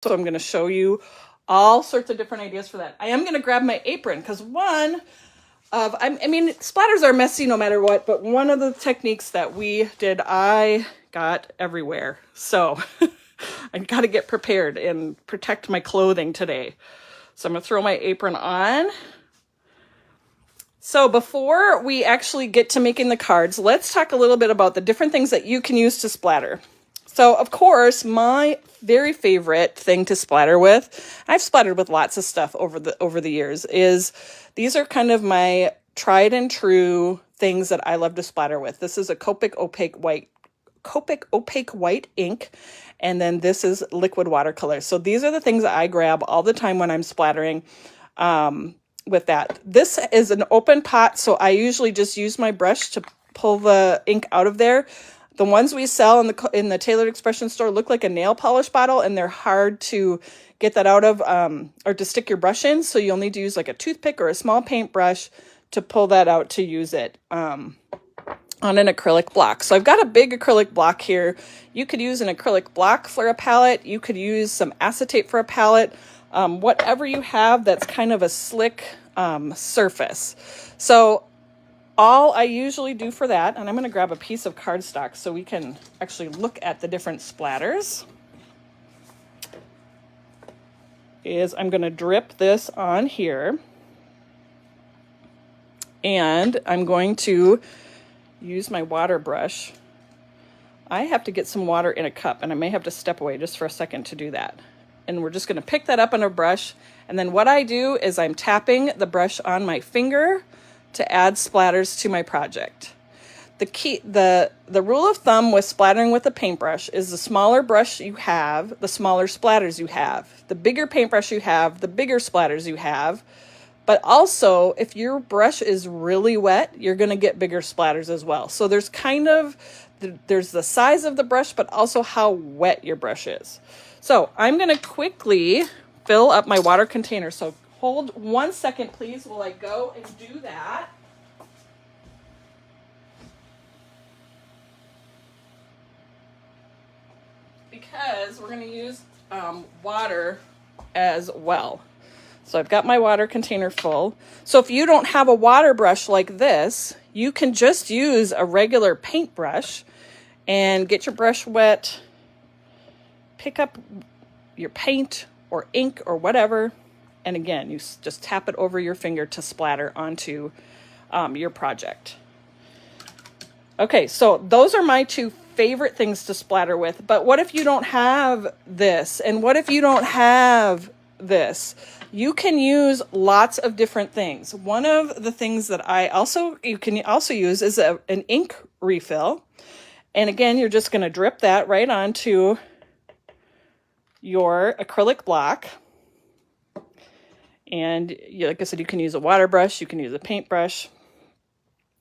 So I'm going to show you all sorts of different ideas for that. I am going to grab my apron because I mean, splatters are messy no matter what, but one of the techniques that we did, I got everywhere. So I got to get prepared and protect my clothing today. So I'm going to throw my apron on. So before we actually get to making the cards, let's talk a little bit about the different things that you can use to splatter. So of course, my very favorite thing to splatter with, I've splattered with lots of stuff over the years, is these are kind of my tried and true things that I love to splatter with. This is a Copic opaque white ink, and then this is liquid watercolor. So these are the things that I grab all the time when I'm splattering with that. This is an open pot, so I usually just use my brush to pull the ink out of there. The ones we sell in the Tailored Expression store look like a nail polish bottle, and they're hard to get that out of or to stick your brush in. So you'll need to use like a toothpick or a small paintbrush to pull that out to use it on an acrylic block. So I've got a big acrylic block here. You could use an acrylic block for a palette. You could use some acetate for a palette. Whatever you have that's kind of a slick surface. So all I usually do for that, and I'm going to grab a piece of cardstock so we can actually look at the different splatters, is I'm going to drip this on here, and I'm going to use my water brush. I have to get some water in a cup, and I may have to step away just for a second to do that. And we're just going to pick that up on a brush, and then what I do is I'm tapping the brush on my finger to add splatters to my project. The rule of thumb with splattering with a paintbrush is the smaller brush you have, the smaller splatters you have. The bigger paintbrush you have, the bigger splatters you have. But also, if your brush is really wet, you're going to get bigger splatters as well. So there's there's the size of the brush, but also how wet your brush is. So I'm going to quickly fill up my water container. So hold 1 second, please, while I go and do that. Because we're going to use water as well. So I've got my water container full. So if you don't have a water brush like this, you can just use a regular paintbrush and get your brush wet, pick up your paint or ink or whatever, and again, you just tap it over your finger to splatter onto your project. Okay, so those are my two favorite things to splatter with. But what if you don't have this? And what if you don't have this? You can use lots of different things. One of the things that you can also use is an ink refill. And again, you're just going to drip that right onto your acrylic block. And like I said, you can use a water brush, you can use a paintbrush.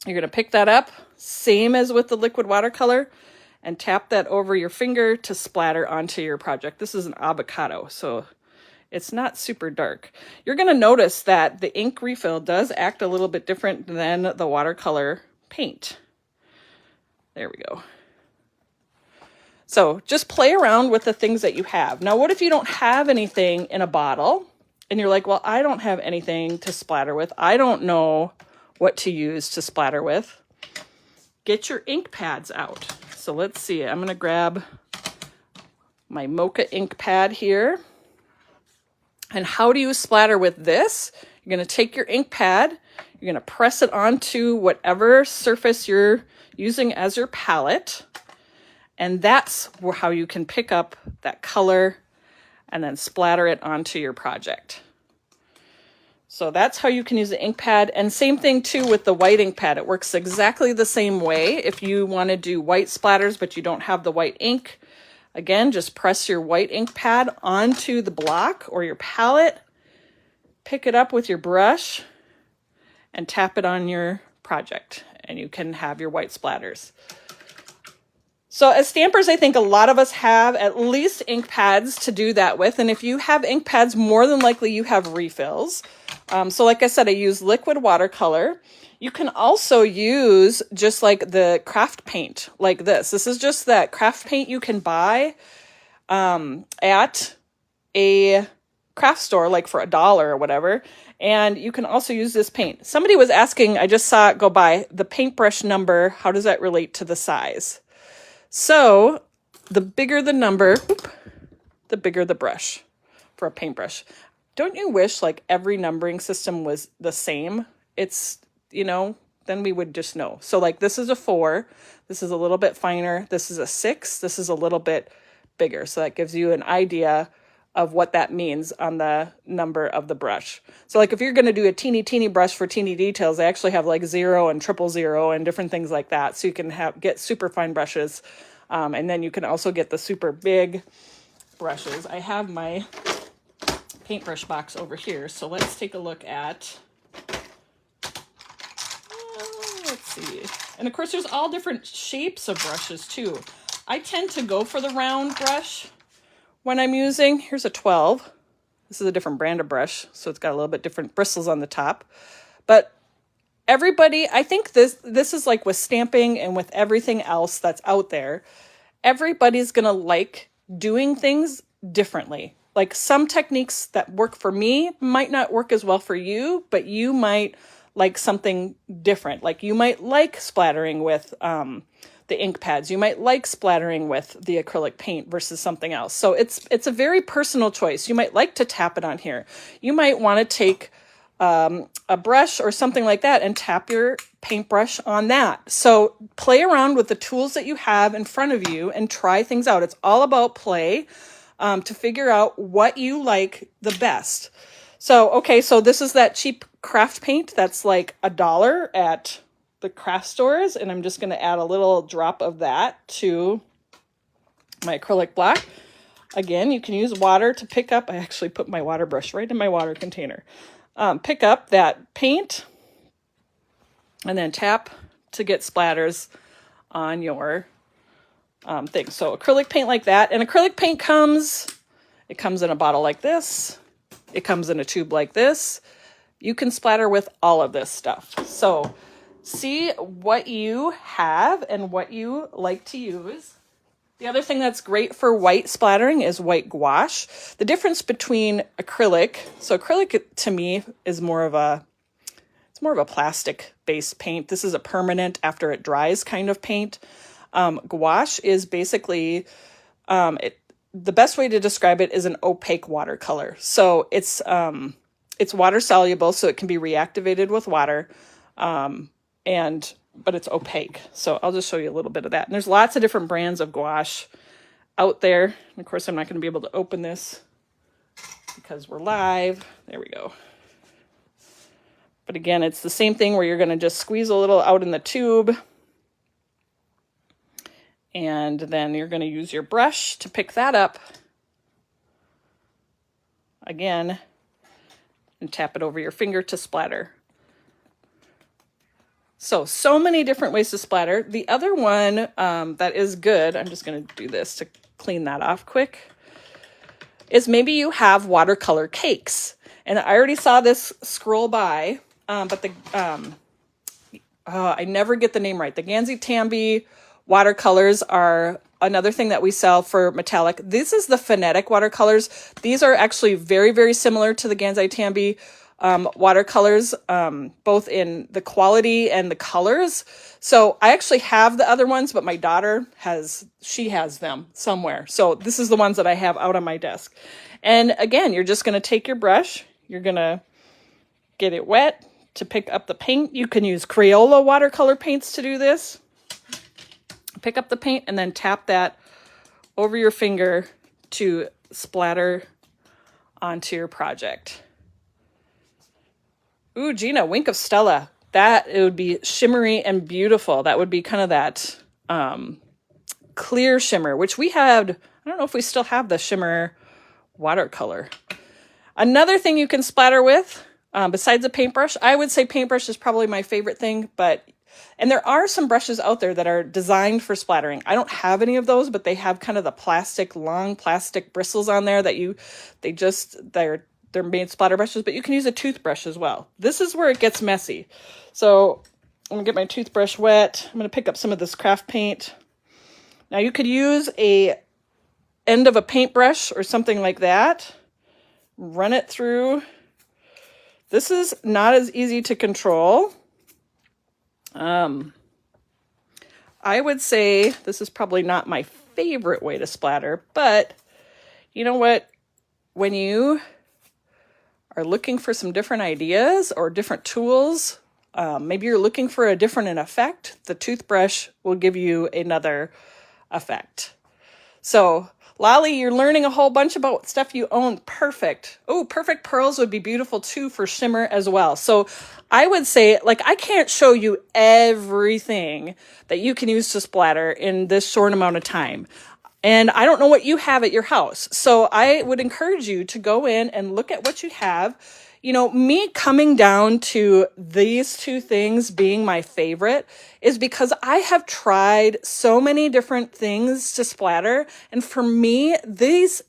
You're going to pick that up, same as with the liquid watercolor, and tap that over your finger to splatter onto your project. This is an avocado, so it's not super dark. You're going to notice that the ink refill does act a little bit different than the watercolor paint. There we go. So just play around with the things that you have. Now, what if you don't have anything in a bottle? And you're like, well, I don't have anything to splatter with. I don't know what to use to splatter with. Get your ink pads out. So let's see. I'm going to grab my Mocha ink pad here. And how do you splatter with this? You're going to take your ink pad. You're going to press it onto whatever surface you're using as your palette. And that's how you can pick up that color and then splatter it onto your project. So that's how you can use the ink pad. And same thing too with the white ink pad. It works exactly the same way. If you want to do white splatters, but you don't have the white ink, again, just press your white ink pad onto the block or your palette, pick it up with your brush, and tap it on your project. And you can have your white splatters. So as stampers, I think a lot of us have at least ink pads to do that with. And if you have ink pads, more than likely you have refills. So like I said, I use liquid watercolor. You can also use just like the craft paint like this. This is just that craft paint you can buy at a craft store, like for $1 or whatever. And you can also use this paint. Somebody was asking, I just saw it go by, the paintbrush number, how does that relate to the size? So the bigger the number, the bigger the brush for a paintbrush. Don't you wish like every numbering system was the same? It's, you know, then we would just know. So like this is a 4, this is a little bit finer, this is a 6, this is a little bit bigger. So that gives you an idea of what that means on the number of the brush. So like if you're going to do a teeny brush for teeny details, they actually have like 0 and 000 and different things like that. So you can get super fine brushes. And then you can also get the super big brushes. I have my paintbrush box over here. So let's take a look at, let's see. And of course there's all different shapes of brushes too. I tend to go for the round brush when I'm using, here's a 12. This is a different brand of brush, so it's got a little bit different bristles on the top. But everybody, I think this is like with stamping and with everything else that's out there, everybody's gonna like doing things differently. Like some techniques that work for me might not work as well for you, but you might like something different. Like you might like splattering with the ink pads. You might like splattering with the acrylic paint versus something else. So it's a very personal choice. You might like to tap it on here. You might want to take a brush or something like that and tap your paintbrush on that. So play around with the tools that you have in front of you and try things out. It's all about play to figure out what you like the best. So, okay, so this is that cheap craft paint that's like $1 at the craft stores, and I'm just going to add a little drop of that to my acrylic block. Again, you can use water to pick up. I actually put my water brush right in my water container. Pick up that paint and then tap to get splatters on your thing. So acrylic paint like that, and acrylic paint comes in a bottle like this. It comes in a tube like this. You can splatter with all of this stuff. So see what you have and what you like to use. The other thing that's great for white splattering is white gouache. The difference between acrylic, so acrylic to me is more of a plastic based paint. This is a permanent after it dries kind of paint. Gouache is basically, the best way to describe it is an opaque watercolor. So it's water soluble, so it can be reactivated with water. But it's opaque. So I'll just show you a little bit of that. And there's lots of different brands of gouache out there. And of course, I'm not going to be able to open this because we're live. There we go. But again, it's the same thing where you're going to just squeeze a little out in the tube. And then you're going to use your brush to pick that up. Again, and tap it over your finger to splatter. So many different ways to splatter. The other one that is good, I'm just going to do this to clean that off quick, is maybe you have watercolor cakes. And I already saw this scroll by, but I never get the name right. The Ganzi-Tambi watercolors are another thing that we sell for metallic. This is the phonetic watercolors. These are actually very, very similar to the Ganzi-Tambi watercolors, both in the quality and the colors. So I actually have the other ones, but my daughter has them somewhere. So this is the ones that I have out on my desk. And again, you're just going to take your brush, you're going to get it wet to pick up the paint. You can use Crayola watercolor paints to do this. Pick up the paint and then tap that over your finger to splatter onto your project. Ooh, Gina, Wink of Stella. It would be shimmery and beautiful. That would be kind of that clear shimmer, which we had. I don't know if we still have the shimmer watercolor. Another thing you can splatter with, besides a paintbrush, I would say paintbrush is probably my favorite thing, and there are some brushes out there that are designed for splattering. I don't have any of those, but they have kind of the long plastic bristles on there they're made splatter brushes, but you can use a toothbrush as well. This is where it gets messy. So I'm gonna get my toothbrush wet. I'm gonna pick up some of this craft paint. Now you could use a end of a paintbrush or something like that run it through. This is not as easy to control. I would say this is probably not my favorite way to splatter, but you know what? When you are looking for some different ideas or different tools, maybe you're looking for a different effect, the toothbrush will give you another effect. So, Lolly, you're learning a whole bunch about stuff you own. Perfect. Oh, perfect pearls would be beautiful too for shimmer as well. So I would say, like, I can't show you everything that you can use to splatter in this short amount of time. And I don't know what you have at your house. So I would encourage you to go in and look at what you have. You know, me coming down to these two things being my favorite is because I have tried so many different things to splatter. And for me, this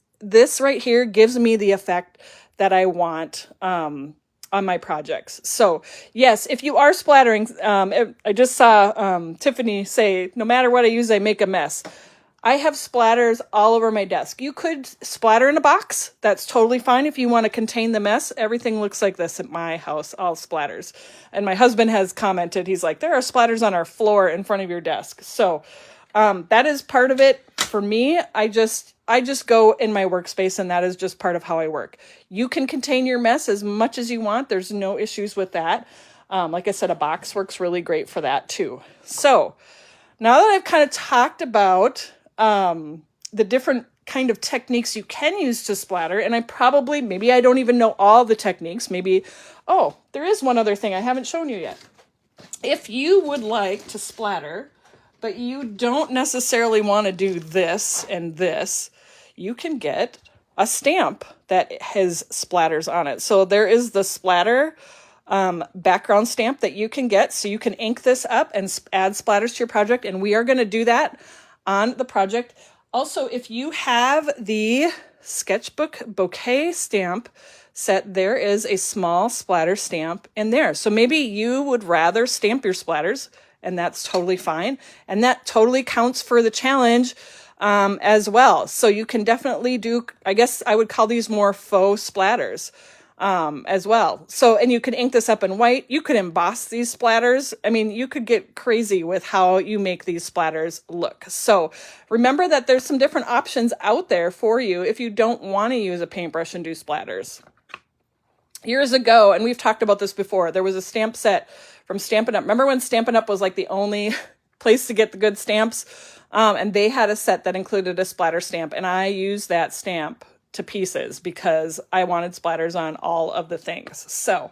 right here gives me the effect that I want on my projects. So yes, if you are splattering, I just saw Tiffany say, no matter what I use, I make a mess. I have splatters all over my desk. You could splatter in a box. That's totally fine if you want to contain the mess. Everything looks like this at my house, all splatters. And my husband has commented, he's like, there are splatters on our floor in front of your desk. So that is part of it. For me, I just go in my workspace, and that is just part of how I work. You can contain your mess as much as you want. There's no issues with that. Like I said, a box works really great for that too. So now that I've kind of talked about the different kind of techniques you can use to splatter, and maybe I don't even know all the techniques. Maybe, oh, there is one other thing I haven't shown you yet. If you would like to splatter, but you don't necessarily want to do this and this, you can get a stamp that has splatters on it. So there is the splatter background stamp that you can get. So you can ink this up and add splatters to your project. And we are going to do that on the project. Also, if you have the sketchbook bouquet stamp set, there is a small splatter stamp in there. So maybe you would rather stamp your splatters, and that's totally fine. And that totally counts for the challenge as well. So you can definitely do, I guess I would call these more faux splatters as well. So, and you can ink this up in white. You could emboss these splatters. I mean, you could get crazy with how you make these splatters look. So remember that there's some different options out there for you if you don't want to use a paintbrush and do splatters. Years ago, and we've talked about this before, there was a stamp set from Stampin' Up. Remember when Stampin' Up was like the only place to get the good stamps? And they had a set that included a splatter stamp, and I used that stamp to pieces because I wanted splatters on all of the things. So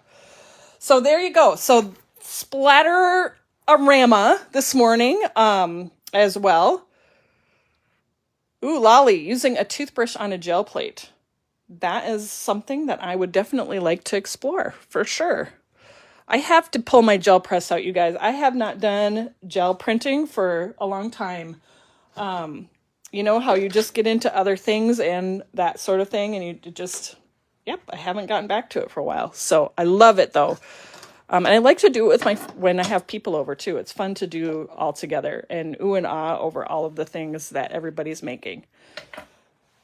there you go. So Splatter-a-rama this morning as well. Ooh, Lolly, using a toothbrush on a gel plate. That is something that I would definitely like to explore for sure. I have to pull my gel press out, you guys. I have not done gel printing for a long time. You know how you just get into other things and that sort of thing, and you just, yep, I haven't gotten back to it for a while. So I love it though. And I like to do it with when I have people over too. It's fun to do all together and ooh and ah over all of the things that everybody's making.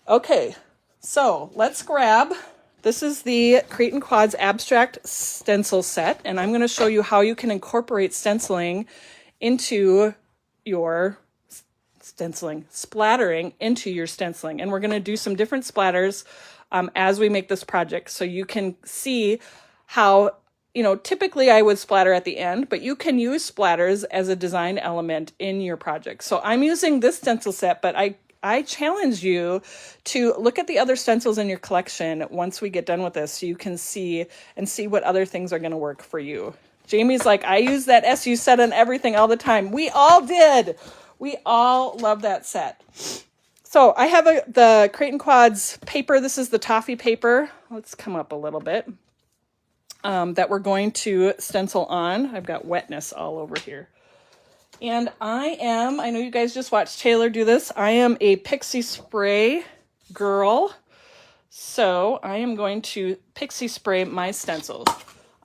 Okay, so let's grab, this is the Create and Quad's Abstract Stencil set, and I'm going to show you how you can incorporate stenciling into your splattering into your stenciling. And we're going to do some different splatters as we make this project, so you can see how, you know, typically I would splatter at the end, but you can use splatters as a design element in your project. So I'm using this stencil set, but I challenge you to look at the other stencils in your collection once we get done with this, so you can see what other things are going to work for you. Jamie's like, I use that SU set on everything all the time. We all did. We all love that set. So I have the Create and Quads paper. This is the toffee paper. Let's come up a little bit. That we're going to stencil on. I've got wetness all over here. And I know you guys just watched Taylor do this. I am a pixie spray girl. So I am going to pixie spray my stencils.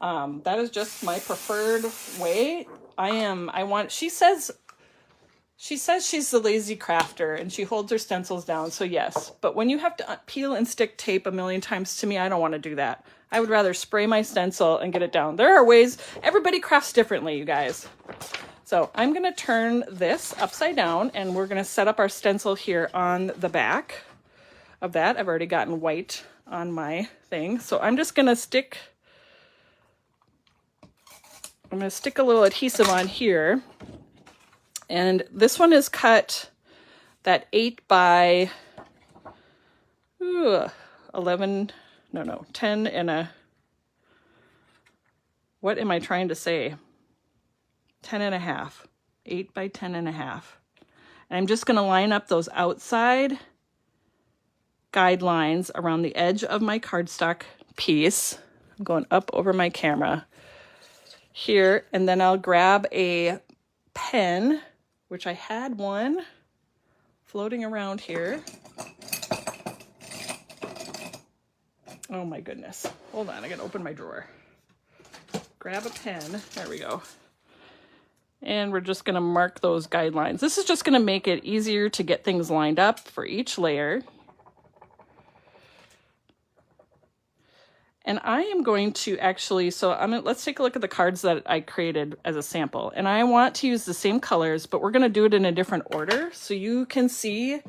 That is just my preferred way. She says She says she's the lazy crafter and she holds her stencils down, so yes. But when you have to peel and stick tape a million times, to me, I don't want to do that. I would rather spray my stencil and get it down. There are ways, everybody crafts differently, you guys. So I'm going to turn this upside down and we're going to set up our stencil here on the back of that. I've already gotten white on my thing. So I'm just going to stick a little adhesive on here. And this one is cut that 8 by 11, no, 10 and a, what am I trying to say? 10 and a half, 8 by 10 and a half. And I'm just going to line up those outside guidelines around the edge of my cardstock piece. I'm going up over my camera here, and then I'll grab a pen, which I had one floating around here. Oh my goodness. Hold on, I gotta open my drawer. Grab a pen, there we go. And we're just gonna mark those guidelines. This is just gonna make it easier to get things lined up for each layer. And I am going to actually, let's take a look at the cards that I created as a sample. And I want to use the same colors, but we're gonna do it in a different order so you can see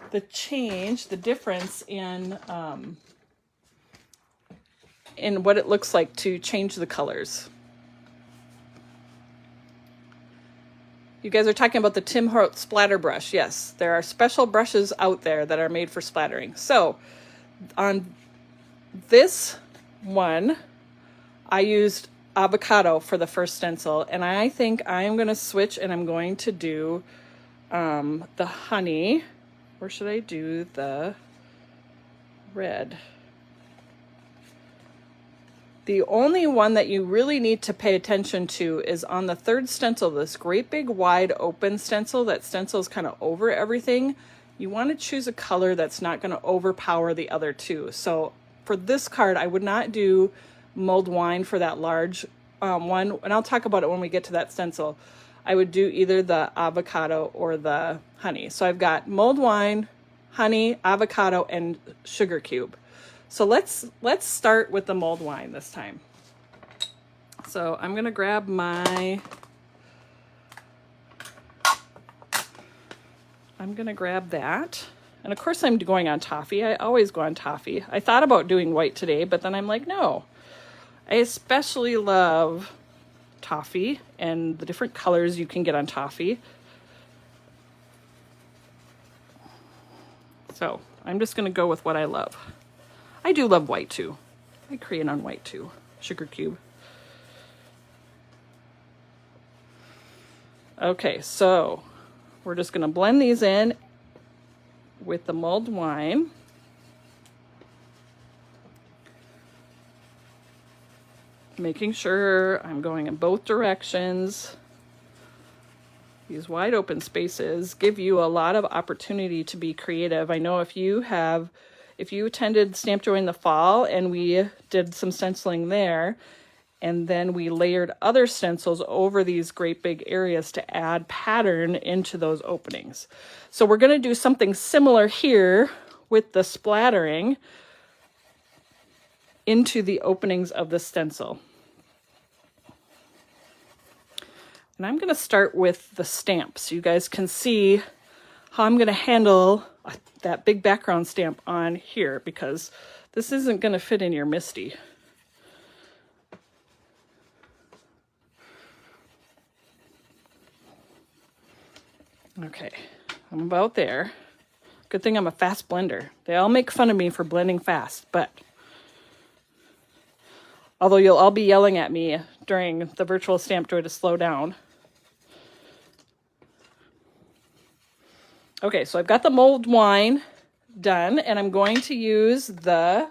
the change, the difference in what it looks like to change the colors. You guys are talking about the Tim Hortons splatter brush. Yes, there are special brushes out there that are made for splattering. So on this one, I used avocado for the first stencil, and I think I'm going to switch and I'm going to do the honey. Or should I do the red? The only one that you really need to pay attention to is on the third stencil, this great big wide open stencil. That stencil is kind of over everything. You want to choose a color that's not going to overpower the other two. So for this card, I would not do mulled wine for that large one, and I'll talk about it when we get to that stencil. I would do either the avocado or the honey. So I've got mulled wine, honey, avocado, and sugar cube. So let's start with the mulled wine this time. So I'm gonna grab that. And of course I'm going on toffee. I always go on toffee. I thought about doing white today, but then I'm like, no. I especially love toffee and the different colors you can get on toffee. So I'm just gonna go with what I love. I do love white too. I create on white too. Sugar cube. Okay, so we're just gonna blend these in with the mulled wine. Making sure I'm going in both directions. These wide open spaces give you a lot of opportunity to be creative. I know if you attended Stamp Joy in the fall and we did some stenciling there, and then we layered other stencils over these great big areas to add pattern into those openings. So we're going to do something similar here with the splattering into the openings of the stencil. And I'm going to start with the stamp so you guys can see how I'm going to handle that big background stamp on here, because this isn't going to fit in your MISTI. Okay, I'm about there. Good thing I'm a fast blender. They all make fun of me for blending fast, but although you'll all be yelling at me during the virtual Stamp Joy to slow down. Okay, so I've got the mulled wine done, and I'm going to use the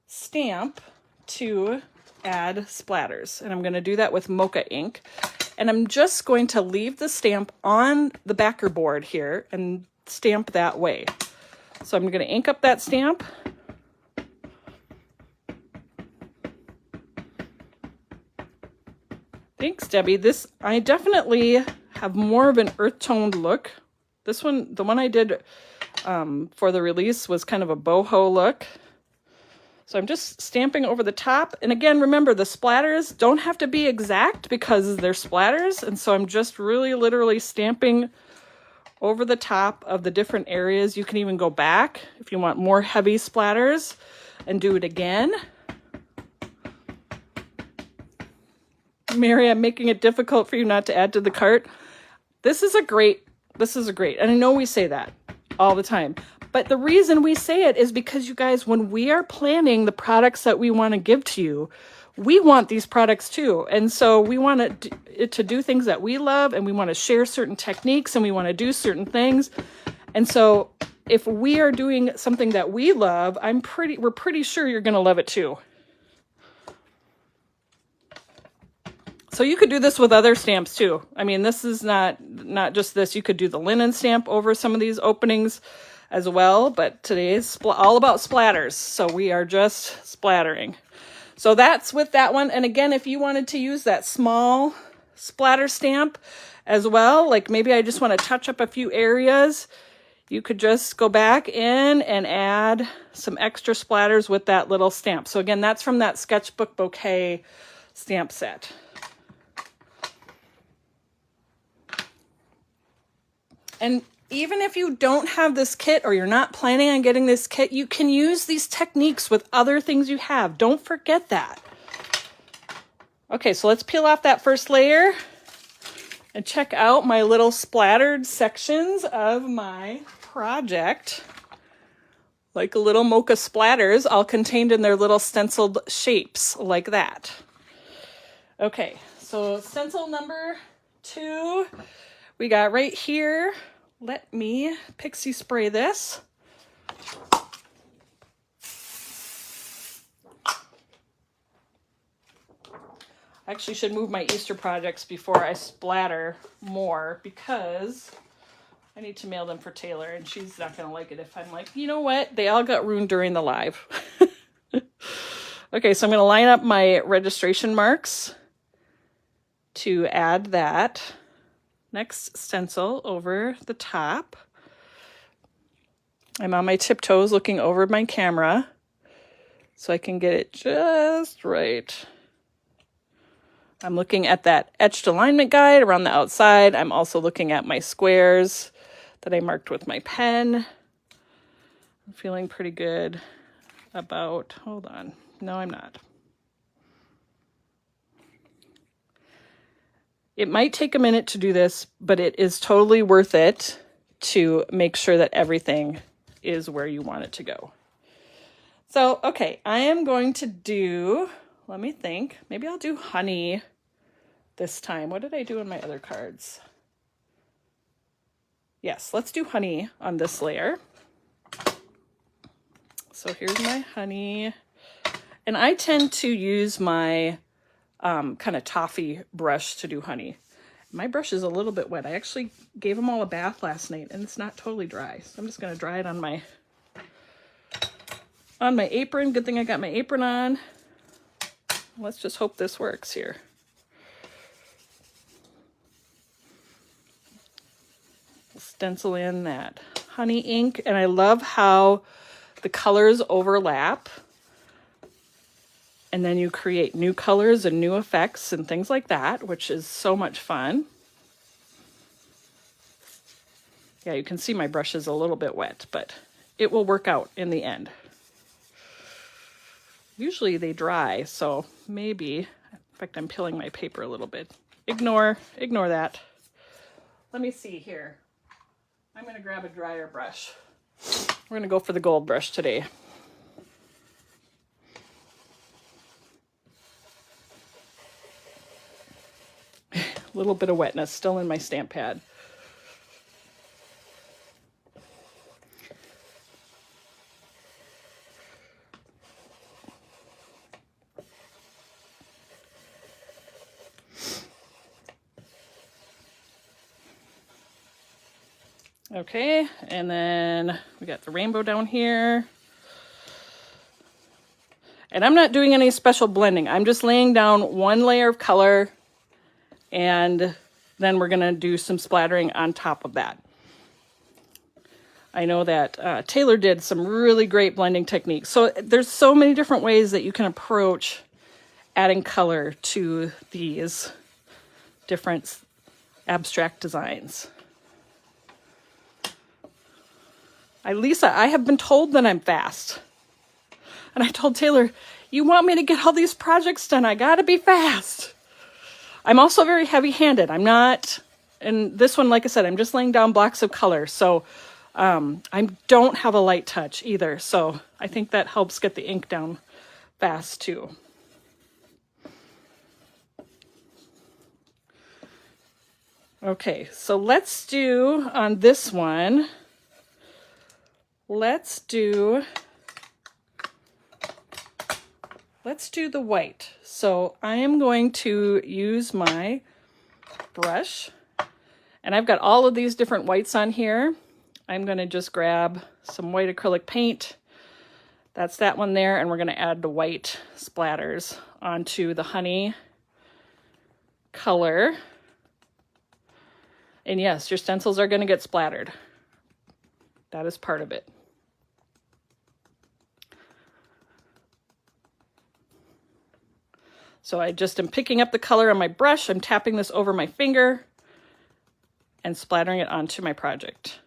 stamp to add splatters. And I'm going to do that with mocha ink. And I'm just going to leave the stamp on the backer board here and stamp that way. So I'm going to ink up that stamp. Thanks, Debbie. I definitely have more of an earth-toned look. This one, the one I did for the release, was kind of a boho look. So I'm just stamping over the top. And again, remember, the splatters don't have to be exact because they're splatters. And so I'm just really literally stamping over the top of the different areas. You can even go back if you want more heavy splatters and do it again. Mary, I'm making it difficult for you not to add to the cart. This is great, and I know we say that all the time. But the reason we say it is because, you guys, when we are planning the products that we want to give to you, we want these products too. And so we want to do things that we love, and we want to share certain techniques, and we want to do certain things. And so if we are doing something that we love, we're pretty sure you're going to love it too. So you could do this with other stamps too. I mean, this is not just this. You could do the linen stamp over some of these openings as well, but today is all about splatters, so we are just splattering. So that's with that one. And again, if you wanted to use that small splatter stamp as well, like maybe I just want to touch up a few areas, you could just go back in and add some extra splatters with that little stamp. So again, that's from that Sketchbook Bouquet stamp set. And even if you don't have this kit, or you're not planning on getting this kit, you can use these techniques with other things you have. Don't forget that. Okay, so let's peel off that first layer and check out my little splattered sections of my project. Like a little mocha splatters, all contained in their little stenciled shapes like that. Okay, so stencil number 2, we got right here. Let me pixie spray this. I actually should move my Easter projects before I splatter more, because I need to mail them for Taylor, and she's not going to like it if I'm like, you know what? They all got ruined during the live. Okay, so I'm going to line up my registration marks to add that next stencil over the top. I'm on my tiptoes looking over my camera so I can get it just right. I'm looking at that etched alignment guide around the outside. I'm also looking at my squares that I marked with my pen. I'm feeling pretty good about, hold on, no I'm not. It might take a minute to do this, but it is totally worth it to make sure that everything is where you want it to go. So, okay, I am going to do, let me think, maybe I'll do honey this time. What did I do in my other cards? Yes, let's do honey on this layer. So here's my honey. And I tend to use my kind of toffee brush to do honey. My brush is a little bit wet. I actually gave them all a bath last night, and it's not totally dry. So I'm just going to dry it on my apron. Good thing I got my apron on. Let's just hope this works here. Stencil in that honey ink, and I love how the colors overlap. And then you create new colors and new effects and things like that, which is so much fun. Yeah, you can see my brush is a little bit wet, but it will work out in the end. Usually they dry, so maybe, in fact, I'm peeling my paper a little bit. Ignore that. Let me see here. I'm going to grab a drier brush. We're going to go for the gold brush today. A little bit of wetness still in my stamp pad. Okay, and then we got the rainbow down here. And I'm not doing any special blending. I'm just laying down one layer of color and then we're going to do some splattering on top of that. I know that Taylor did some really great blending techniques. So there's so many different ways that you can approach adding color to these different abstract designs. Lisa, I have been told that I'm fast. And I told Taylor, you want me to get all these projects done, I gotta be fast. I'm also very heavy-handed. I'm not, and this one, like I said, I'm just laying down blocks of color. So I don't have a light touch either. So I think that helps get the ink down fast too. Okay, so let's do on this one, let's do the white. So I am going to use my brush, and I've got all of these different whites on here. I'm going to just grab some white acrylic paint. That's that one there, and we're going to add the white splatters onto the honey color. And yes, your stencils are going to get splattered. That is part of it. So I just am picking up the color on my brush, I'm tapping this over my finger and splattering it onto my project.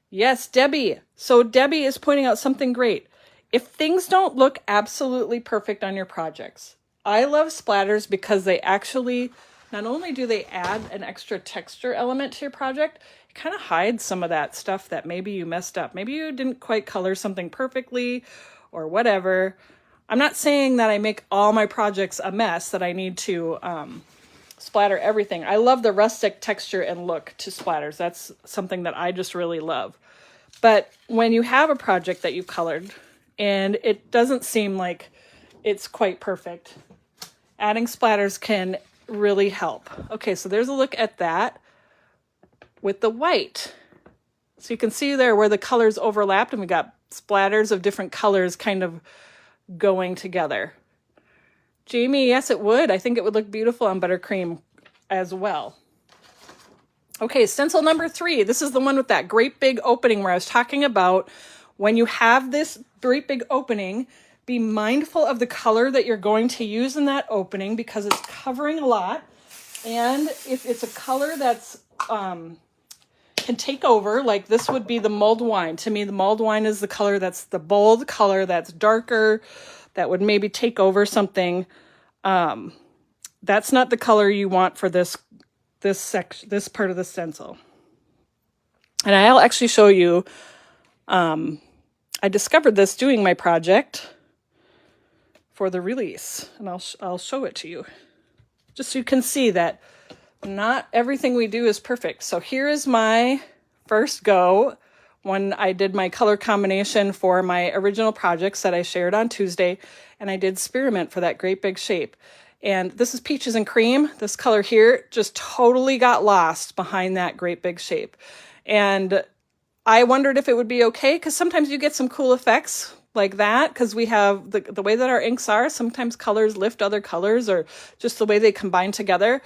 Yes, Debbie. So Debbie is pointing out something great. If things don't look absolutely perfect on your projects, I love splatters because they actually, not only do they add an extra texture element to your project, it kind of hides some of that stuff that maybe you messed up. Maybe you didn't quite color something perfectly or whatever. I'm not saying that I make all my projects a mess, that I need to splatter everything. I love the rustic texture and look to splatters. That's something that I just really love. But when you have a project that you've colored and it doesn't seem like it's quite perfect, adding splatters can really help. Okay, so there's a look at that with the white. So you can see there where the colors overlapped and we got splatters of different colors kind of going together. Jamie, yes, it would. I think it would look beautiful on buttercream as well. Okay, stencil number 3. This is the one with that great big opening where I was talking about when you have this great big opening, be mindful of the color that you're going to use in that opening because it's covering a lot. And if it's a color that's can take over, like this would be the mulled wine. To me, the mulled wine is the color that's the bold color that's darker, that would maybe take over something. That's not the color you want for this part of the stencil. And I'll actually show you, I discovered this doing my project for the release, and I'll show it to you, just so you can see that not everything we do is perfect. So here is my first go when I did my color combination for my original projects that I shared on Tuesday, and I did Spearmint for that great big shape. And this is Peaches and Cream. This color here just totally got lost behind that great big shape. And I wondered if it would be okay, because sometimes you get some cool effects like that, because we have the way that our inks are. Sometimes colors lift other colors or just the way they combine together.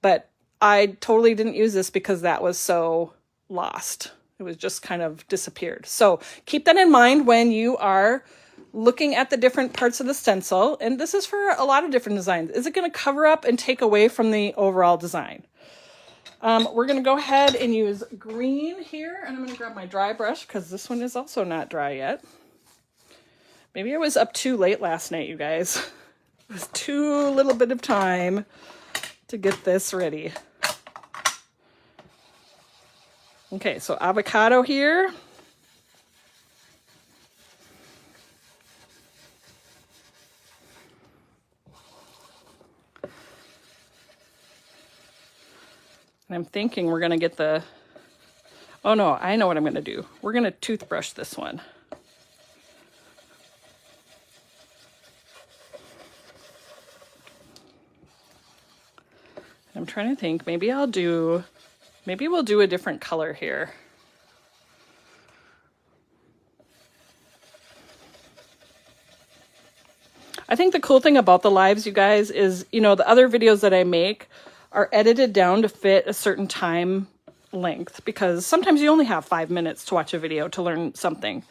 But I totally didn't use this because that was so lost. It was just kind of disappeared. So keep that in mind when you are looking at the different parts of the stencil. And this is for a lot of different designs. Is it going to cover up and take away from the overall design? We're going to go ahead and use green here. And I'm going to grab my dry brush because this one is also not dry yet. Maybe I was up too late last night, you guys. It was too little bit of time to get this ready. Okay, so avocado here. And I'm thinking we're going to get the, oh no, I know what I'm going to do. We're going to toothbrush this one. I'm trying to think, maybe we'll do a different color here. I think the cool thing about the lives, you guys, is, you know, the other videos that I make are edited down to fit a certain time length, because sometimes you only have 5 minutes to watch a video to learn something.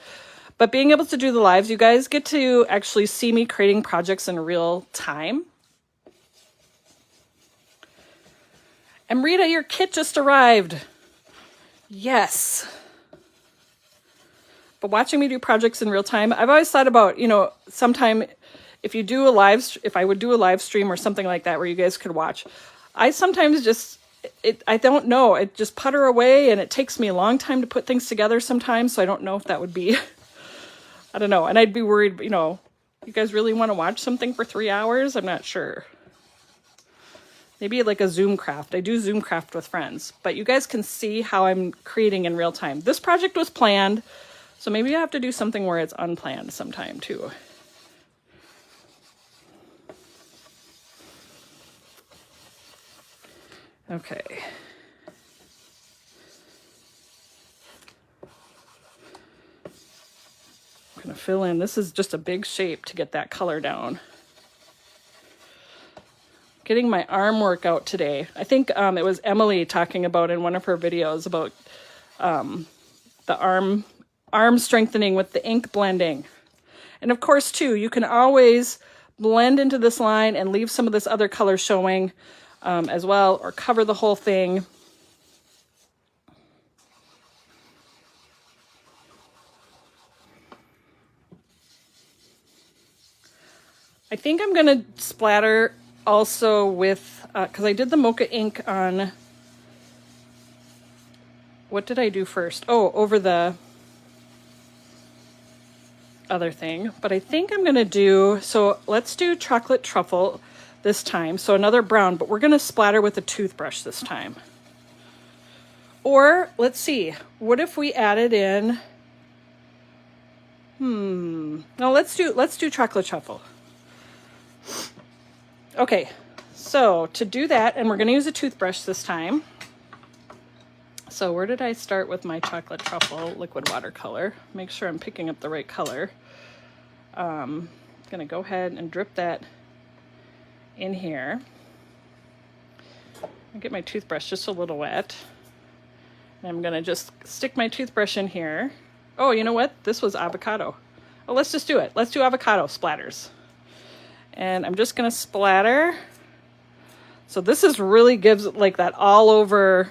But being able to do the lives, you guys get to actually see me creating projects in real time. And Rita, your kit just arrived. Yes. But watching me do projects in real time, I've always thought about, you know, sometime if you do a if I would do a live stream or something like that where you guys could watch, I sometimes just, I don't know, it just putter away, and it takes me a long time to put things together sometimes, so I don't know if that would be, I don't know, and I'd be worried, you know, you guys really want to watch something for 3 hours? I'm not sure. Maybe like a Zoom craft. I do Zoom craft with friends, but you guys can see how I'm creating in real time. This project was planned, so maybe I have to do something where it's unplanned sometime too. Okay. I'm going to fill in. This is just a big shape to get that color down. Getting my arm work out today. I think it was Emily talking about in one of her videos about the arm strengthening with the ink blending. And of course, too, you can always blend into this line and leave some of this other color showing as well, or cover the whole thing. I think I'm going to splatter also with, because I did the mocha ink on, what did I do first? Oh, over the other thing. But I think I'm going to do, so let's do chocolate truffle this time. So another brown, but we're going to splatter with a toothbrush this time. Or let's see, what if we added in, no, let's do chocolate truffle. Okay, so to do that, and we're going to use a toothbrush this time. So where did I start with my chocolate truffle liquid watercolor? Make sure I'm picking up the right color. I'm going to go ahead and drip that in here. I'll get my toothbrush just a little wet. And I'm going to just stick my toothbrush in here. Oh, you know what? This was avocado. Oh, let's just do it. Let's do avocado splatters. And I'm just going to splatter. So this is really gives it like that all over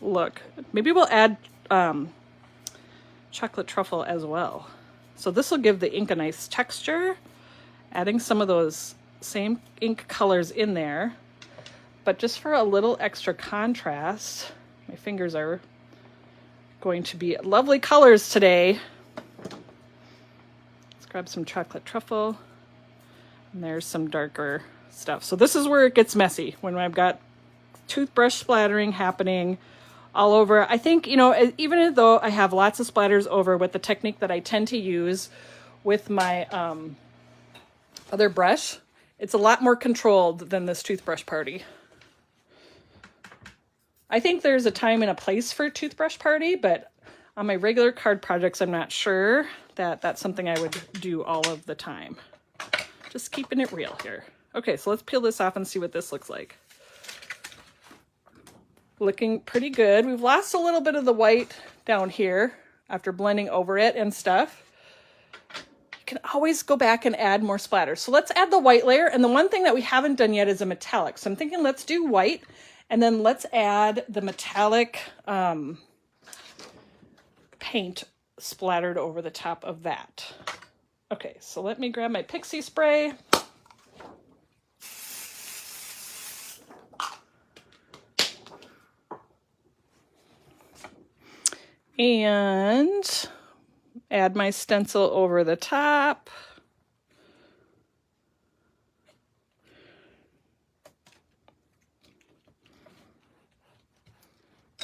look. Maybe we'll add chocolate truffle as well. So this will give the ink a nice texture, adding some of those same ink colors in there. But just for a little extra contrast, my fingers are going to be lovely colors today. Let's grab some chocolate truffle. And there's some darker stuff. So this is where it gets messy, when I've got toothbrush splattering happening all over. I think, you know, even though I have lots of splatters over with the technique that I tend to use with my other brush, it's a lot more controlled than this toothbrush party. I think there's a time and a place for a toothbrush party, but on my regular card projects, I'm not sure that that's something I would do all of the time. Just keeping it real here. Okay, so let's peel this off and see what this looks like. Looking pretty good. We've lost a little bit of the white down here after blending over it and stuff. You can always go back and add more splatters. So let's add the white layer. And the one thing that we haven't done yet is a metallic. So I'm thinking let's do white, and then let's add the metallic paint splattered over the top of that. Okay, so let me grab my pixie spray. And add my stencil over the top.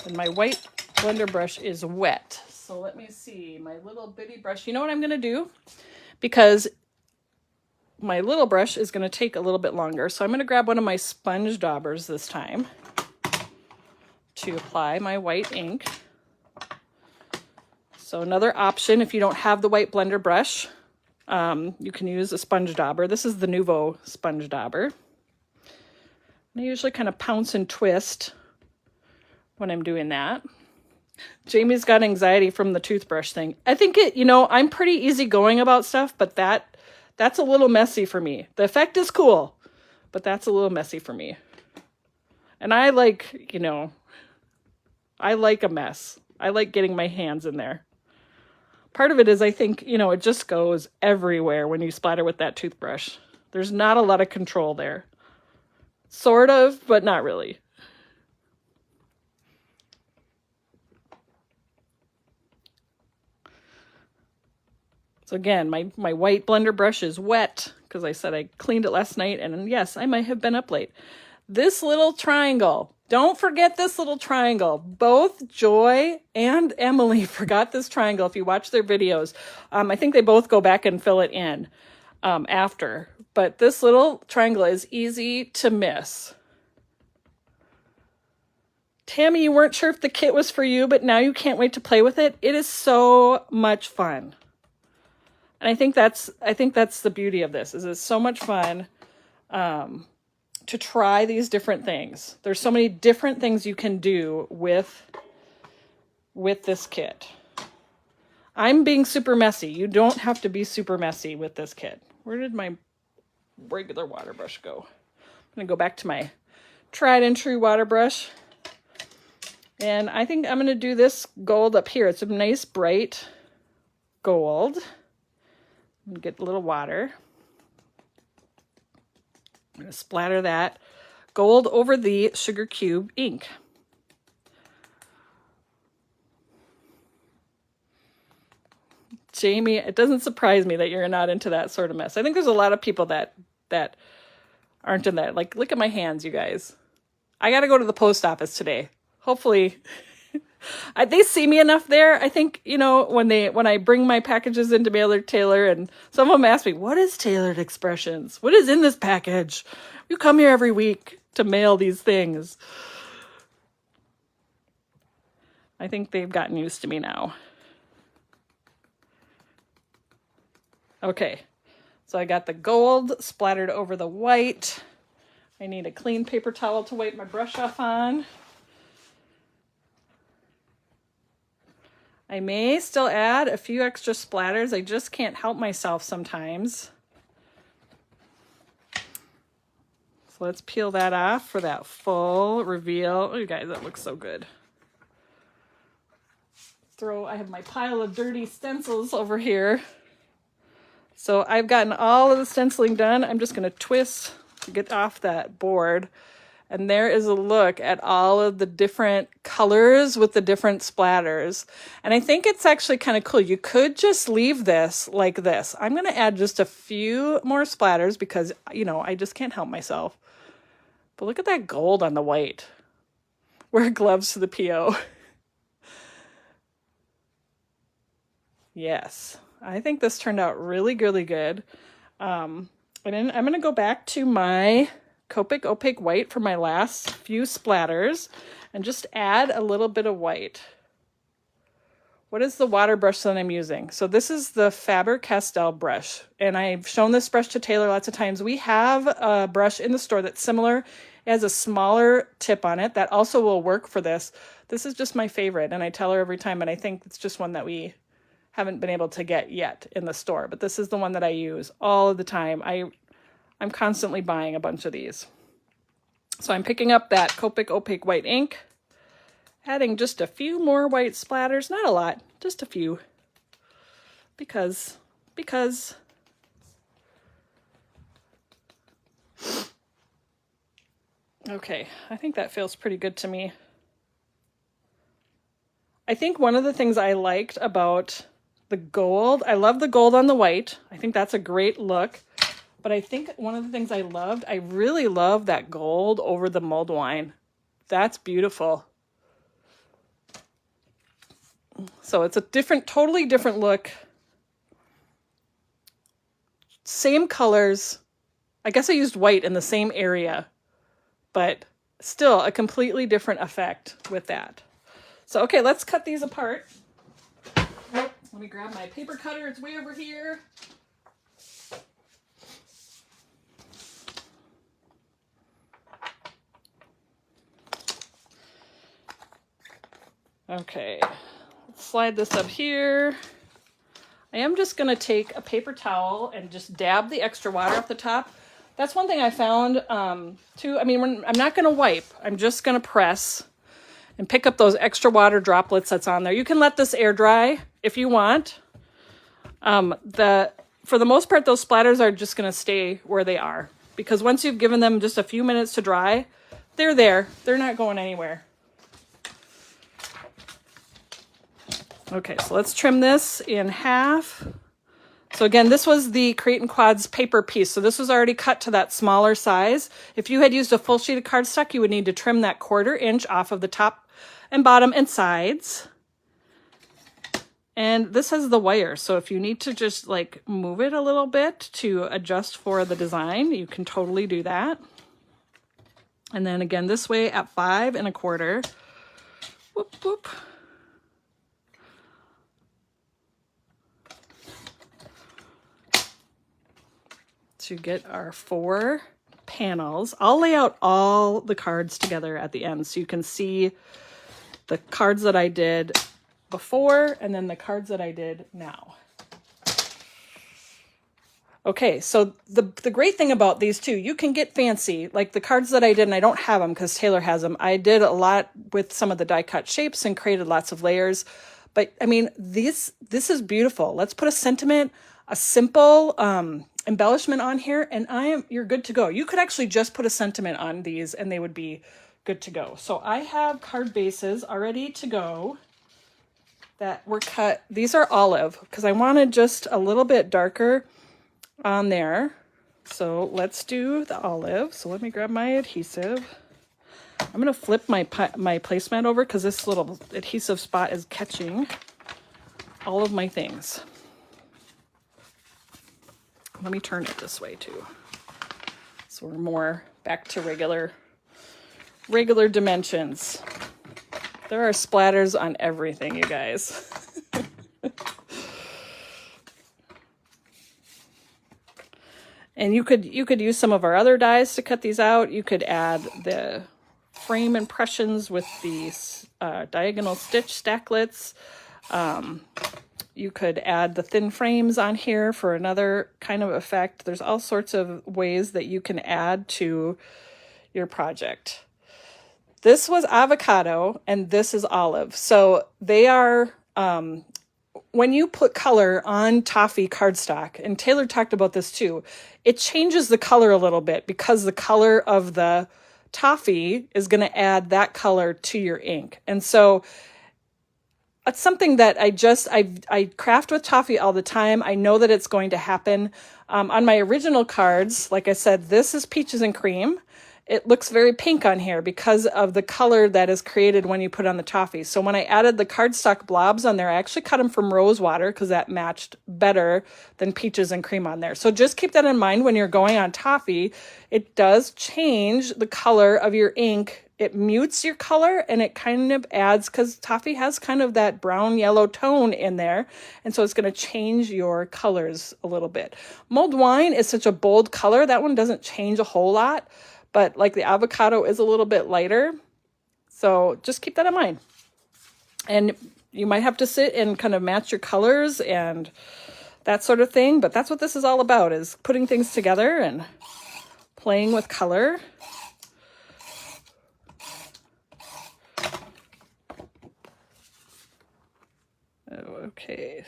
And my white blender brush is wet. So let me see, my little bitty brush. You know what I'm going to do? Because my little brush is going to take a little bit longer. So I'm going to grab one of my sponge daubers this time to apply my white ink. So another option, if you don't have the white blender brush, You can use a sponge dauber. This is the Nouveau sponge dauber. And I usually kind of pounce and twist when I'm doing that. Jamie's got anxiety from the toothbrush thing. I think I'm pretty easygoing about stuff, but that's a little messy for me. The effect is cool, but that's a little messy for me. And I like, I like a mess. I like getting my hands in there. Part of it is I think, it just goes everywhere when you splatter with that toothbrush. There's not a lot of control there. Sort of, but not really. So again, my white blender brush is wet because I said I cleaned it last night, and yes, I might have been up late. This little triangle, don't forget this little triangle. Both Joy and Emily forgot this triangle if you watch their videos. I think they both go back and fill it in after, but this little triangle is easy to miss. Tammy, you weren't sure if the kit was for you, but now you can't wait to play with it. It is so much fun. And I think that's the beauty of this, is it's so much fun to try these different things. There's so many different things you can do with this kit. I'm being super messy. You don't have to be super messy with this kit. Where did my regular water brush go? I'm going to go back to my tried and true water brush. And I think I'm going to do this gold up here. It's a nice bright gold. Get a little water. I'm going to splatter that gold over the sugar cube ink. Jamie, it doesn't surprise me that you're not into that sort of mess. I think there's a lot of people that aren't in that. Like, look at my hands, you guys. I got to go to the post office today. Hopefully they see me enough there. I think, when I bring my packages into Mailer Taylor, and some of them ask me, what is Tailored Expressions? What is in this package? You come here every week to mail these things. I think they've gotten used to me now. Okay, so I got the gold splattered over the white. I need a clean paper towel to wipe my brush off on. I may still add a few extra splatters. I just can't help myself sometimes. So let's peel that off for that full reveal. Oh, you guys, that looks so good. I have my pile of dirty stencils over here. So I've gotten all of the stenciling done. I'm just going to twist to get off that board. And there is a look at all of the different colors with the different splatters. And I think it's actually kind of cool. You could just leave this like this. I'm going to add just a few more splatters because, I just can't help myself. But look at that gold on the white. Wear gloves to the PO. Yes, I think this turned out really, really good. And then I'm going to go back to my Copic Opaque White for my last few splatters and just add a little bit of white. What is the water brush that I'm using? So this is the Faber-Castell brush, and I've shown this brush to Taylor lots of times. We have a brush in the store that's similar. It has a smaller tip on it that also will work for this. This is just my favorite, and I tell her every time, and I think it's just one that we haven't been able to get yet in the store, but this is the one that I use all of the time. I'm constantly buying a bunch of these. So I'm picking up that Copic Opaque White ink, adding just a few more white splatters, not a lot, just a few, because. Okay, I think that feels pretty good to me. I think one of the things I liked about the gold, I love the gold on the white. I think that's a great look. But I think one of the things I really love that gold over the mulled wine. That's beautiful. So it's a totally different look. Same colors. I guess I used white in the same area, but still a completely different effect with that. So, okay, let's cut these apart. Let me grab my paper cutter. It's way over here. Okay, let's slide this up here. I am just going to take a paper towel and just dab the extra water off the top. That's one thing I found too. I mean, I'm not going to wipe. I'm just going to press and pick up those extra water droplets that's on there. You can let this air dry if you want. For the most part, those splatters are just going to stay where they are, because once you've given them just a few minutes to dry, they're there. They're not going anywhere. Okay, so let's trim this in half. So again, this was the Create and Quads paper piece. So this was already cut to that smaller size. If you had used a full sheet of cardstock, you would need to trim that 1/4 inch off of the top and bottom and sides. And this has the wire. So if you need to just like move it a little bit to adjust for the design, you can totally do that. And then again, this way at 5 1/4. Whoop, whoop. To get our 4 panels. I'll lay out all the cards together at the end so you can see the cards that I did before and then the cards that I did now. Okay, so the great thing about these two, you can get fancy. Like the cards that I did, and I don't have them because Taylor has them. I did a lot with some of the die cut shapes and created lots of layers. But I mean, this is beautiful. Let's put a sentiment, a simple embellishment on here, and you're good to go. You could actually just put a sentiment on these and they would be good to go. So I have card bases already to go that were cut. These are olive because I wanted just a little bit darker on there. So let's do the olive. So let me grab my adhesive. I'm going to flip my placemat over because this little adhesive spot is catching all of my things. Let me turn it this way too. So we're more back to regular dimensions. There are splatters on everything, you guys. And you could use some of our other dies to cut these out. You could add the frame impressions with these diagonal stitch stacklets. You could add the thin frames on here for another kind of effect. There's all sorts of ways that you can add to your project. This was avocado and this is olive. So they are, when you put color on toffee cardstock, and Taylor talked about this too, it changes the color a little bit because the color of the toffee is going to add that color to your ink. And so it's something that I craft with toffee all the time. I know that it's going to happen. On my original cards, like I said, this is peaches and cream. It looks very pink on here because of the color that is created when you put on the toffee. So when I added the cardstock blobs on there, I actually cut them from rose water because that matched better than peaches and cream on there. So just keep that in mind when you're going on toffee. It does change the color of your ink. It mutes your color and it kind of adds, because toffee has kind of that brown yellow tone in there. And so it's going to change your colors a little bit. Mulled wine is such a bold color. That one doesn't change a whole lot. But like the avocado is a little bit lighter. So just keep that in mind. And you might have to sit and kind of match your colors and that sort of thing. But that's what this is all about, is putting things together and playing with color. Okay.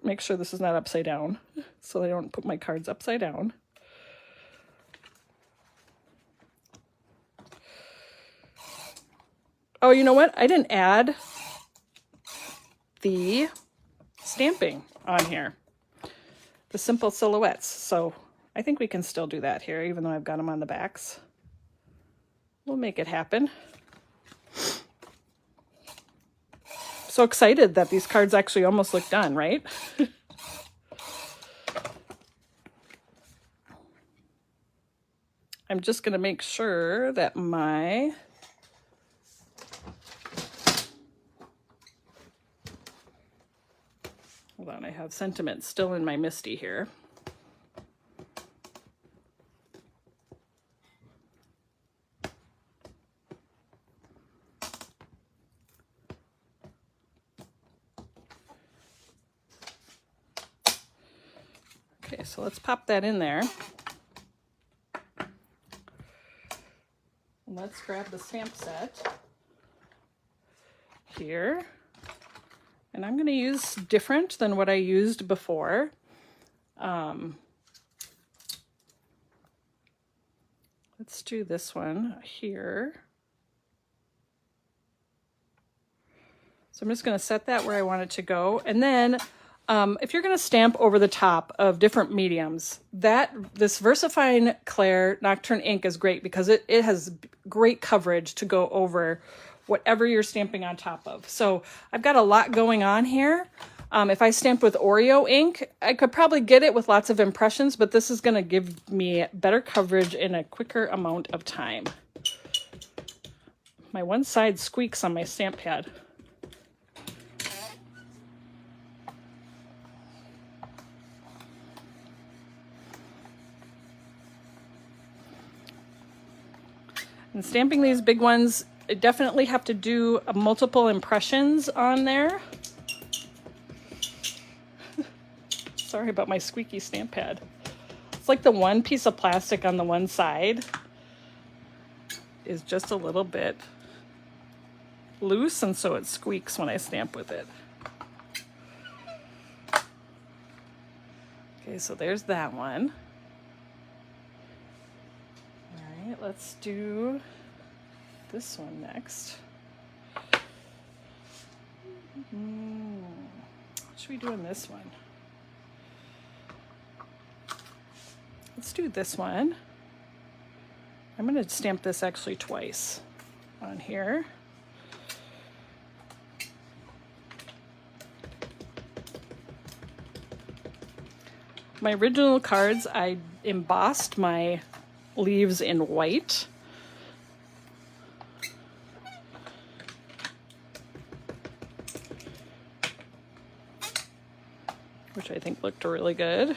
Make sure this is not upside down so I don't put my cards upside down. Oh, you know what? I didn't add the stamping on here, the simple silhouettes. So I think we can still do that here, even though I've got them on the backs. We'll make it happen. So excited that these cards actually almost look done, right? I'm just going to make sure that my hold on, I have sentiment still in my MISTI here. Okay, so let's pop that in there. And let's grab the stamp set here. And I'm going to use different than what I used before. Let's do this one here. So I'm just going to set that where I want it to go. And then if you're going to stamp over the top of different mediums, this VersaFine Clair Nocturne ink is great because it has great coverage to go over whatever you're stamping on top of. So I've got a lot going on here. If I stamped with Oreo ink, I could probably get it with lots of impressions, but this is going to give me better coverage in a quicker amount of time. My one side squeaks on my stamp pad. And stamping these big ones, I definitely have to do multiple impressions on there. Sorry about my squeaky stamp pad. It's like the one piece of plastic on the one side is just a little bit loose, and so it squeaks when I stamp with it. Okay, so there's that one. All right, let's do this one next. What should we do in this one? Let's do this one. I'm going to stamp this actually twice on here. My original cards, I embossed my leaves in white. Which I think looked really good.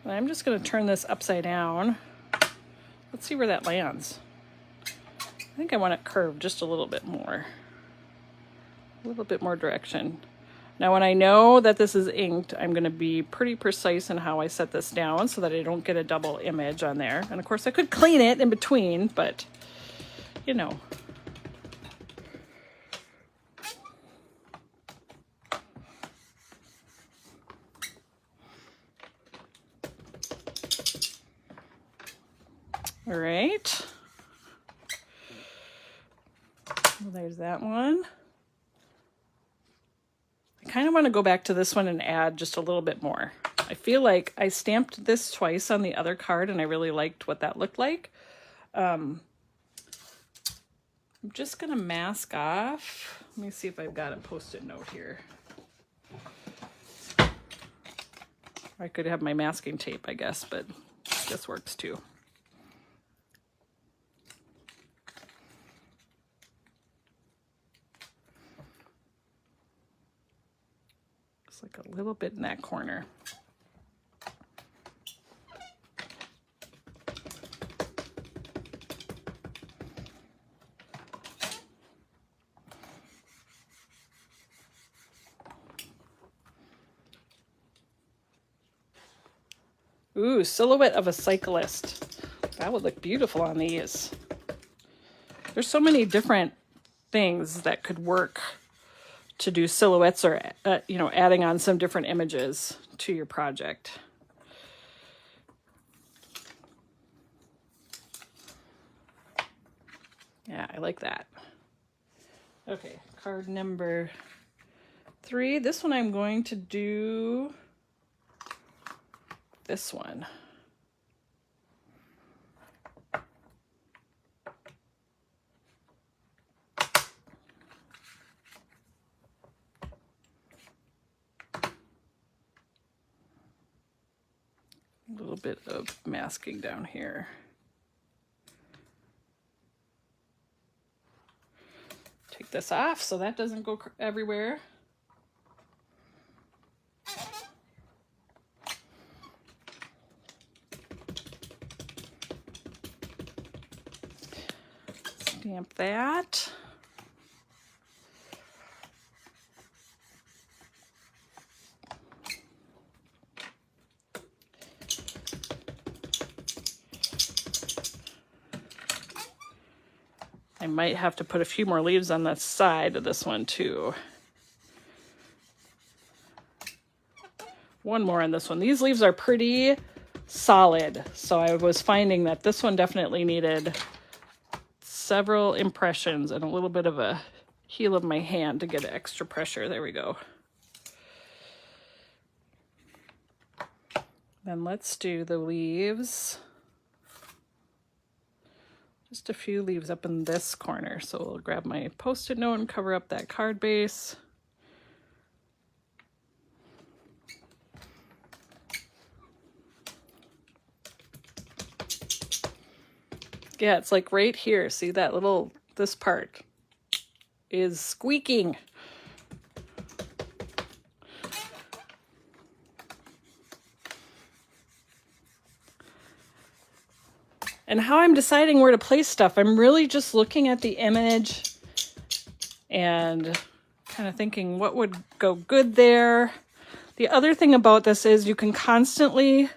And I'm just going to turn this upside down. Let's see where that lands. I think I want it curved just a little bit more. A little bit more direction. Now when I know that this is inked, I'm going to be pretty precise in how I set this down so that I don't get a double image on there. And of course I could clean it in between, but you know. All right. Well, there's that one. I kind of want to go back to this one and add just a little bit more. I feel like I stamped this twice on the other card and I really liked what that looked like. I'm just going to mask off. Let me see if I've got a Post-it note here. I could have my masking tape, I guess, but this works too. Like a little bit in that corner. Ooh, silhouette of a cyclist. That would look beautiful on these. There's so many different things that could work to do silhouettes or, you know, adding on some different images to your project. Yeah, I like that. Okay, card number 3. This one I'm going to do this one. A little bit of masking down here. Take this off so that doesn't go everywhere. Stamp that. I might have to put a few more leaves on the side of this one too. One more on this one. These leaves are pretty solid, so I was finding that this one definitely needed several impressions and a little bit of a heel of my hand to get extra pressure. There we go. Then let's do the leaves. Just a few leaves up in this corner. So we'll grab my Post-it note and cover up that card base. Yeah, it's like right here. See that little, this part is squeaking. And how I'm deciding where to place stuff, I'm really just looking at the image and kind of thinking what would go good there. The other thing about this is you can constantly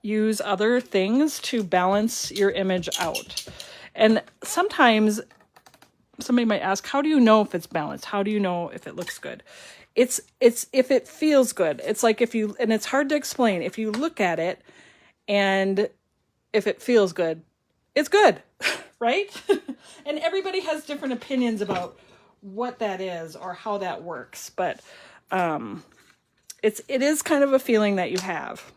use other things to balance your image out. And sometimes somebody might ask, how do you know if it's balanced? How do you know if it looks good? It's if it feels good. It's like if you, and it's hard to explain. If you look at it and if it feels good, it's good, right? And everybody has different opinions about what that is or how that works. But it is kind of a feeling that you have.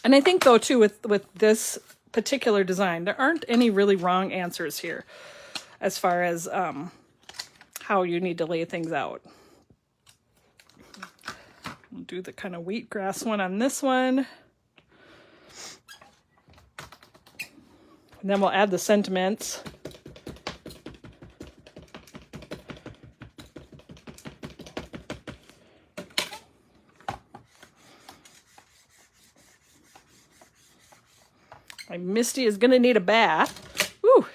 And I think, though, too, with this particular design, there aren't any really wrong answers here as far as how you need to lay things out. We'll do the kind of wheatgrass one on this one. And then we'll add the sentiments. My Misty is gonna need a bath. Woo!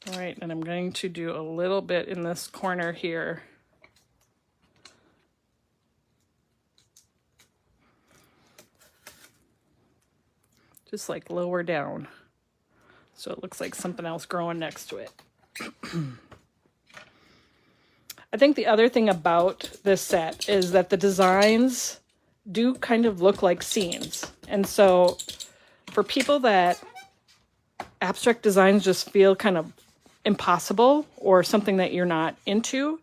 All right, and I'm going to do a little bit in this corner here. Just like lower down. So it looks like something else growing next to it. I think the other thing about this set is that the designs do kind of look like scenes. And so for people that abstract designs just feel kind of impossible or something that you're not into,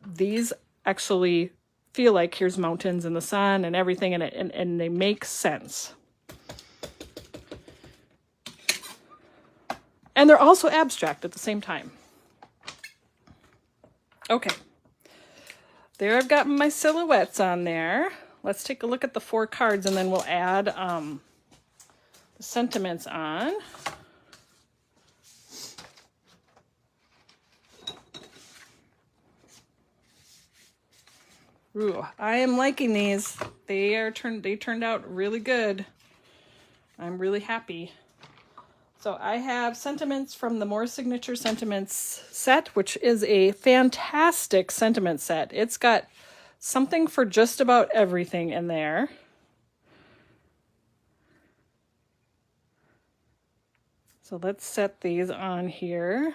these actually feel like here's mountains and the sun and everything, and they make sense. And they're also abstract at the same time. Okay. There I've got my silhouettes on there. Let's take a look at the 4 cards and then we'll add the sentiments on. Ooh, I am liking these. They turned out really good. I'm really happy. So I have sentiments from the More Signature Sentiments set, which is a fantastic sentiment set. It's got something for just about everything in there. So let's set these on here.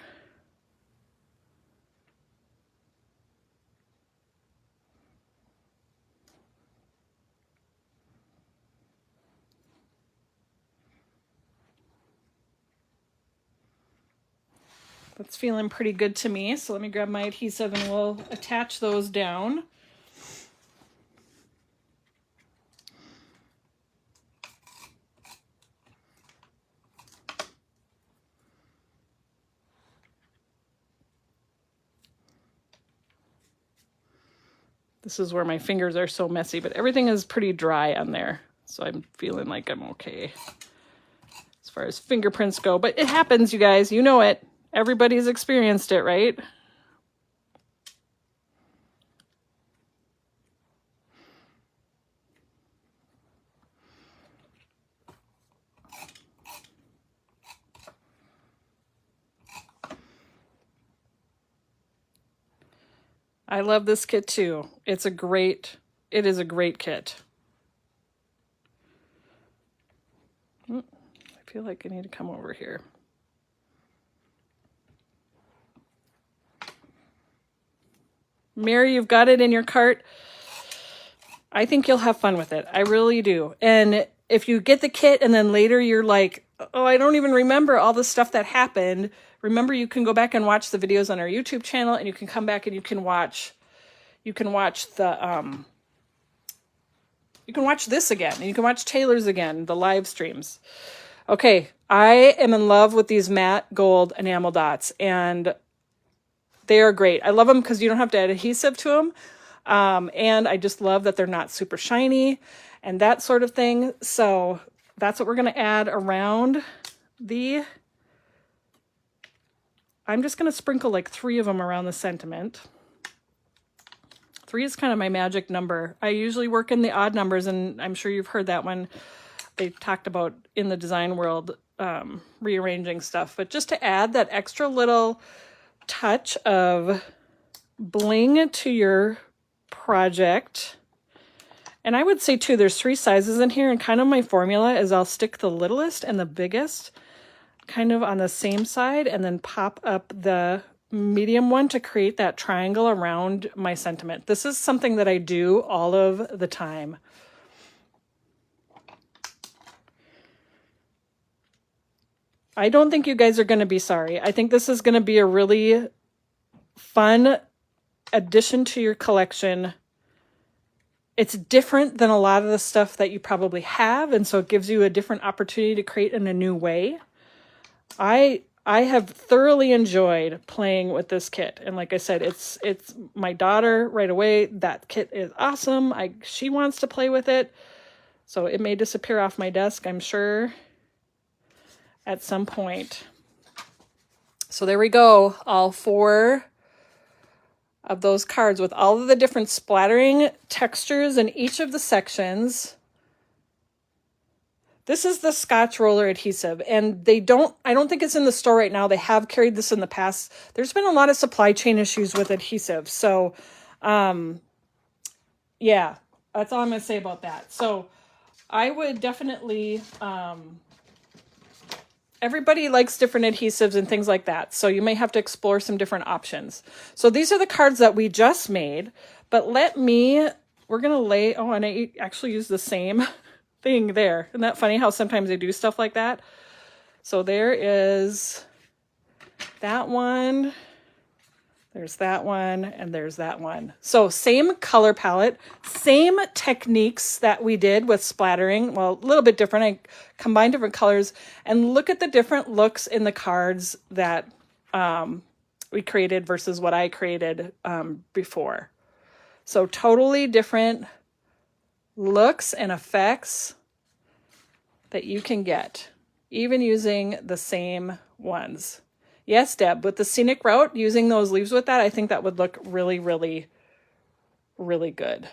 That's feeling pretty good to me. So let me grab my adhesive and we'll attach those down. This is where my fingers are so messy, but everything is pretty dry on there. So I'm feeling like I'm okay as far as fingerprints go. But it happens, you guys. You know it. Everybody's experienced it, right? I love this kit too. It is a great kit. I feel like I need to come over here. Mary, you've got it in your cart. I think you'll have fun with it. I really do. And if you get the kit and then later you're like, oh, I don't even remember all the stuff that happened. Remember, you can go back and watch the videos on our YouTube channel, and you can come back and you can watch the you can watch this again, and you can watch Taylor's again, the live streams. Okay, I am in love with these matte gold enamel dots, and they are great. I love them because you don't have to add adhesive to them. And I just love that they're not super shiny and that sort of thing. So that's what we're going to add around the... I'm just going to sprinkle like 3 of them around the sentiment. 3 is kind of my magic number. I usually work in the odd numbers, and I'm sure you've heard that when they talked about in the design world rearranging stuff. But just to add that extra little touch of bling to your project. And I would say too, there's 3 sizes in here, and kind of my formula is I'll stick the littlest and the biggest kind of on the same side, and then pop up the medium one to create that triangle around my sentiment. This is something that I do all of the time. I don't think you guys are going to be sorry. I think this is going to be a really fun addition to your collection. It's different than a lot of the stuff that you probably have, and so it gives you a different opportunity to create in a new way. I have thoroughly enjoyed playing with this kit, and like I said, it's my daughter right away. That kit is awesome. She wants to play with it, so it may disappear off my desk, I'm sure, at some point. So there we go, all 4 of those cards with all of the different splattering textures in each of the sections. This is the Scotch roller adhesive, and I don't think it's in the store right now. They have carried this in the past. There's been a lot of supply chain issues with adhesive. So, yeah, that's all I'm going to say about that. So I would definitely, everybody likes different adhesives and things like that. So you may have to explore some different options. So these are the cards that we just made, but we're going to lay, oh, and I actually use the same thing there. Isn't that funny how sometimes they do stuff like that? So there is that one, there's that one, and there's that one. So same color palette, same techniques that we did with splattering. Well, a little bit different. I combined different colors, and look at the different looks in the cards that we created versus what I created before. So totally different looks and effects that you can get, even using the same ones. Yes, Deb, with the scenic route, using those leaves with that, I think that would look really, really, really good.